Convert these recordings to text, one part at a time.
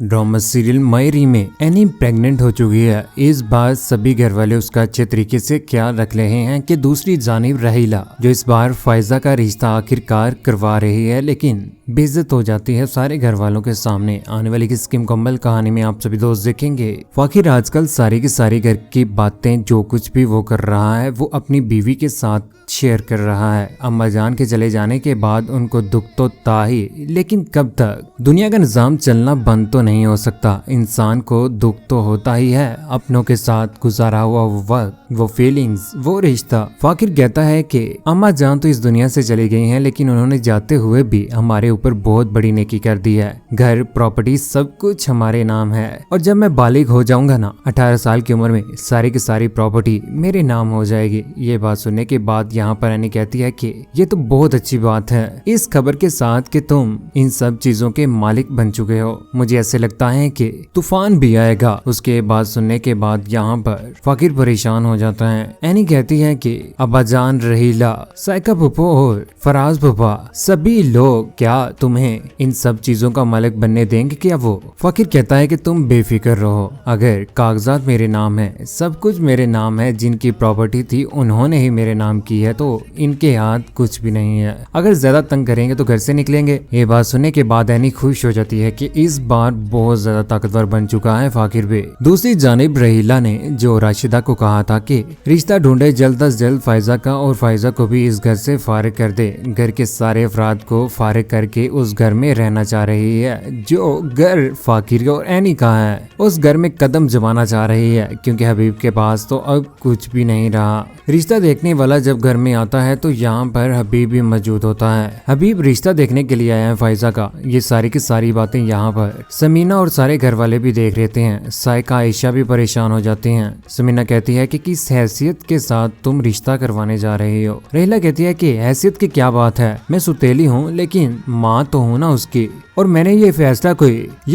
Drama serial मयरी में any pregnant हो चुकी है। इस बार सभी घर वाले उसका अच्छे तरीके से ख्याल रख रहे हैं कि दूसरी जानिब रहीला जो इस बार फायजा का रिश्ता आखिरकार करवा रही है, लेकिन बेइज्जत हो जाती है सारे घर वालों के सामने। आने वाली किसकी मुकम्मल कहानी में आप सभी दोस्त देखेंगे। फाकिर आजकल सारी की सारी घर की बातें जो कुछ भी वो कर रहा है वो अपनी बीवी के साथ शेयर कर रहा है। अम्मा जान के चले जाने के बाद उनको दुख तो था ही, लेकिन कब तक? दुनिया का निजाम चलना बंद तो नहीं हो सकता। इंसान को दुख तो होता ही है। अपनों के साथ गुजारा हुआ वो वक्त, वो फीलिंग्स, वो रिश्ता। फाकिर कहता है कि अम्मा जान तो इस दुनिया से चली गई हैं, लेकिन उन्होंने जाते हुए भी हमारे ऊपर बहुत बड़ी नेकी कर दी है। घर, प्रॉपर्टी, सब कुछ हमारे नाम है। और जब मैं बालिग हो जाऊंगा ना, 18 साल की उम्र में, सारी की सारी प्रॉपर्टी मेरे नाम हो जाएगी। ये बात सुनने के बाद यहाँ पर एनी कहती है कि ये तो बहुत अच्छी बात है, इस खबर के साथ कि तुम इन सब चीजों के मालिक बन चुके हो। मुझे ऐसे लगता है कि तूफान भी आएगा। उसके बाद सुनने के बाद यहाँ पर फाकिर परेशान हो जाता है। एनी कहती है कि अब्बाजान, रहीला, साइका फूफो और फराज फूफा, सभी लोग क्या तुम्हें इन सब चीजों का मालिक बनने देंगे क्या? वो फाकिर कहता है कि तुम बेफिक्र रहो, अगर कागजात मेरे नाम है, सब कुछ मेरे नाम है, जिनकी प्रॉपर्टी थी उन्होंने ही मेरे नाम की है, तो इनके हाथ कुछ भी नहीं है। अगर ज्यादा तंग करेंगे तो घर से निकलेंगे। ये बात सुनने के बाद एनी खुश हो जाती है कि इस बार बहुत ज्यादा ताकतवर बन चुका है फाकिर भी। दूसरी जानिब रहीला ने जो राशिदा को कहा था कि रिश्ता ढूंढे जल्द अज जल्द फायजा का, और फायजा को भी इस घर से फारिग कर दे। घर के सारे अफराद को फारिग करके उस घर में रहना चाह रही है। जो घर फाकिर और एनी का है, उस घर में कदम जमाना चाह रही है, क्योंकि हबीब के पास तो अब कुछ भी नहीं रहा। रिश्ता देखने वाला जब घर में आता है तो यहाँ पर हबीब भी मौजूद होता है। हबीब रिश्ता देखने के लिए आया है फायजा का। ये सारी की सारी बातें यहाँ पर समीना और सारे घर वाले भी देख रहते हैं। साइका, आयशा भी परेशान हो जाती हैं। समीना कहती है कि किस हैसियत के साथ तुम रिश्ता करवाने जा रही हो? रहीला कहती है कि हैसियत की क्या बात है, मैं सुतेली हूँ लेकिन माँ तो हूँ ना उसकी, और मैंने ये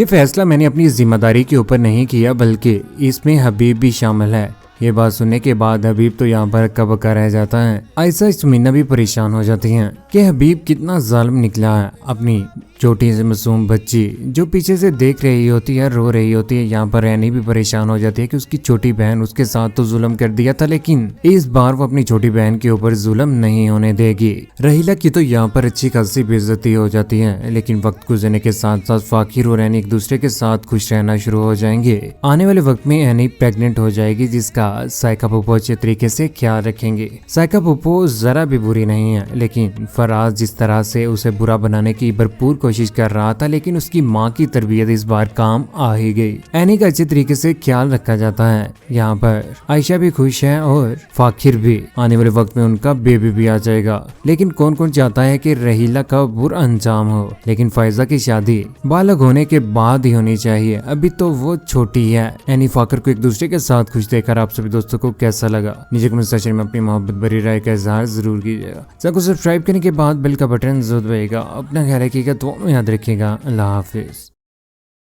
फैसला मैंने अपनी जिम्मेदारी के ऊपर नहीं किया, बल्कि इसमें हबीब भी शामिल है। ये बात सुनने के बाद हबीब तो यहाँ पर कबका रह जाता है। आयशा, समीना भी परेशान हो जाती हैं कि हबीब कितना जालिम निकला है। अपनी छोटी सी मासूम बच्ची जो पीछे से देख रही होती है, रो रही होती है। यहाँ पर रहनी भी परेशान हो जाती है कि उसकी छोटी बहन उसके साथ तो जुल्म कर दिया था, लेकिन इस बार वो अपनी छोटी बहन के ऊपर जुल्म नहीं होने देगी। रहीला की तो यहाँ पर अच्छी खासी बेइज्जती हो जाती है, लेकिन वक्त गुजरने के साथ साथ फाकिर और एनी एक दूसरे के साथ खुश रहना शुरू हो जाएंगे। आने वाले वक्त में एनी प्रेग्नेंट हो जाएगी, जिसका साइका फूफो अच्छे तरीके से ख्याल रखेंगे। साइका फूफो जरा भी बुरी नहीं है, लेकिन फराज जिस तरह से उसे बुरा बनाने की भरपूर कोशिश कर रहा था, लेकिन उसकी माँ की तरबियत इस बार काम आ ही गई। एनी का अच्छे तरीके से ख्याल रखा जाता है। यहाँ पर आयशा भी खुश है और फाकिर भी। आने वाले वक्त में उनका बेबी भी आ जाएगा। लेकिन कौन कौन चाहता है कि रहीला का बुरा अंजाम हो, लेकिन फायजा की शादी बालग होने के बाद ही होनी चाहिए, अभी तो वो छोटी है। एनी फाकिर को एक दूसरे के साथ खुश देखकर आप सभी दोस्तों को कैसा लगा, नीचे कमेंट सेक्शन में अपनी मोहब्बत भरी राय का इजहार जरूर कीजिएगा। चैनल को सब्सक्राइब करने के बाद बेल का बटन जरूर दबाइएगा। अपना ख्याल रखिएगा, तो याद रखिएगा। अल्लाह हाफिज।